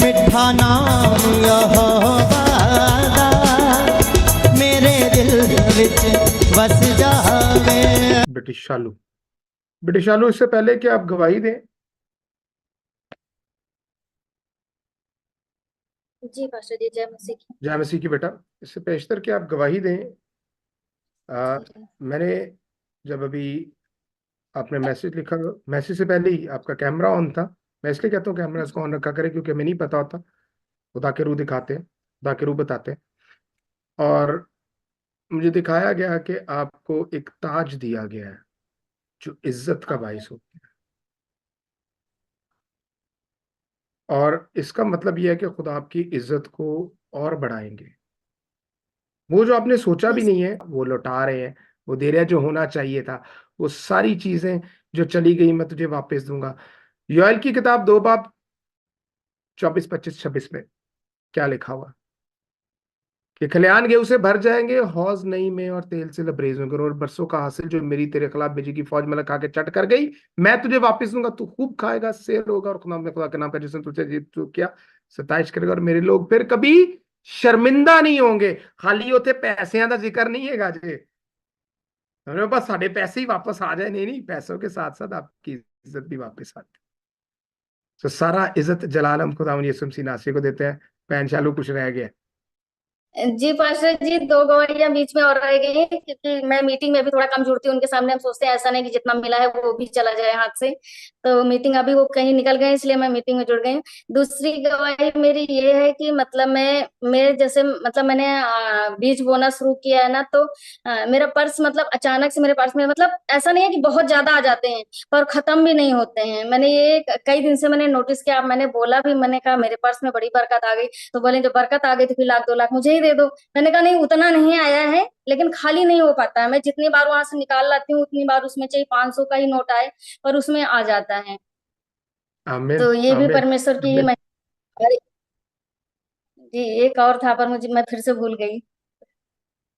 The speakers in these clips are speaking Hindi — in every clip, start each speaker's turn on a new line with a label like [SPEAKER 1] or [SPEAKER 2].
[SPEAKER 1] मिठा नाम यहोवा दा मेरे दिल विच बस जावे।
[SPEAKER 2] ब्रिटिश शालू, ब्रिटिश शालू, इससे पहले कि आप गवाही दें,
[SPEAKER 3] जी पास्टर जी, जय मसीह की।
[SPEAKER 2] जय मसीह की बेटा, इससे पेशतर कि आप गवाही दें, मैंने जब अभी आपने मैसेज लिखा, मैसेज से पहले ही आपका कैमरा ऑन था। मैं इसलिए कहता हूँ कैमरा इसको ऑन रखा करें क्योंकि हमें नहीं पता होता, खुदा के रूह दिखाते हैं, खुदा के रूह बताते हैं। और मुझे दिखाया गया कि आपको एक ताज दिया गया है जो इज्जत का बाइस हो, और इसका मतलब यह है कि खुदा आपकी इज्जत को और बढ़ाएंगे। वो जो आपने सोचा भी नहीं है वो लौटा रहे हैं, वो दे रहे हैं जो होना चाहिए था। वो सारी चीजें जो चली गई मैं तुझे वापस दूंगा। योएल की किताब 2 बाब 24, 25, 26 में क्या लिखा हुआ कि खलियान गेहूं से भर जाएंगे, हौज नई में और तेल से लबरेज होंगे, और बरसों का हासिल जो मेरी तेरे खिलाफ भेजी की फौज में खा के चट कर गई, मैं तुझे वापस दूंगा। तू खूब खाएगा, शेर होगा, और खुदा के नाम पर जिसने तुझे जीत किया सताइश करेगा, और मेरे लोग फिर कभी शर्मिंदा नहीं होंगे। खाली उथे पैसों का जिक्र नहीं है जे हमारे पास साढ़े पैसे ही वापस आ जाए, नहीं नहीं, पैसों के साथ साथ आपकी इज्जत भी वापस आती है। तो सारा इज्जत जलाल हम खुदा यीशु मसीह नासरी को देते हैं। पैन चालू कुछ रह गया?
[SPEAKER 3] जी पास्टर जी, 2 गवाहियां बीच में और रह गई हैं, क्योंकि मैं मीटिंग में भी थोड़ा कम जुड़ती हूँ उनके सामने। हम सोचते हैं ऐसा नहीं कि जितना मिला है वो भी चला जाए हाथ से, तो मीटिंग अभी वो कहीं निकल गए इसलिए मैं मीटिंग में जुड़ गई। दूसरी गवाही मेरी ये है कि मतलब मेरे जैसे मतलब मैंने बीज बोना शुरू किया है ना, तो मेरा पर्स मतलब अचानक से मेरे पर्स में मतलब ऐसा नहीं है कि बहुत ज्यादा आ जाते हैं पर खत्म भी नहीं होते हैं। मैंने ये कई दिन से मैंने नोटिस किया, मैंने बोला भी, मैंने कहा मेरे पर्स में बड़ी बरकत आ गई, तो बोले जब बरकत आ गई तो फिर 1-2 लाख मुझे ही दे दो। मैंने कहा नहीं, उतना नहीं आया है, लेकिन खाली नहीं हो पाता है। मैं जितनी बार वहां से निकाल लाती हूँ उतनी बार उसमें चाहे 500 का ही नोट आए पर उसमें आ जाता है।
[SPEAKER 2] आमीन,
[SPEAKER 3] तो ये भी
[SPEAKER 2] आमीन,
[SPEAKER 3] परमेश्वर की
[SPEAKER 2] आमीन।
[SPEAKER 3] अरे जी, एक और था पर मुझे, मैं फिर से भूल गई।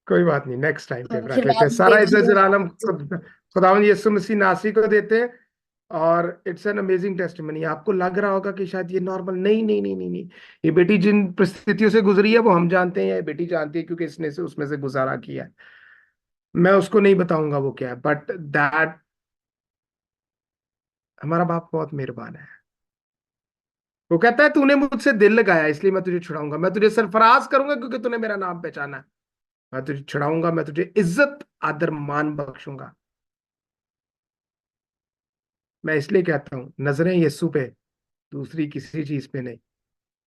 [SPEAKER 2] कोई बात नहीं, नेक्स्ट टाइम पे रख
[SPEAKER 3] फिर
[SPEAKER 2] लेते
[SPEAKER 3] बाद
[SPEAKER 2] हैं।
[SPEAKER 3] में
[SPEAKER 2] सारा इज्जत
[SPEAKER 3] देखूंगी।
[SPEAKER 2] जलाल हम खुदावंद यीशु मसीह नासरी को देते हैं। और इट्स एन अमेजिंग टेस्टिमनी। आपको लग रहा होगा कि शायद ये नॉर्मल, नहीं नहीं नहीं नहीं नहीं, ये बेटी जिन परिस्थितियों से गुजरी है वो हम जानते हैं, ये बेटी जानती है क्योंकि इसने से उसमें से गुजारा किया है। मैं उसको नहीं बताऊंगा वो क्या है, बट दैट हमारा बाप बहुत मेहरबान है। वो कहता है तूने मुझसे दिल लगाया इसलिए मैं तुझे छुड़ाऊंगा, मैं तुझे सरफराज करूंगा क्योंकि तूने मेरा नाम पहचाना है। मैं तुझे छुड़ाऊंगा, मैं तुझे इज्जत आदर मान बख्शूंगा। मैं इसलिए कहता हूं नजरें यीशु पे, दूसरी किसी चीज पे नहीं।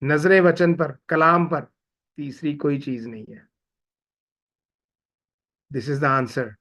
[SPEAKER 2] नजरें वचन पर, कलाम पर, तीसरी कोई चीज नहीं है। This is the answer.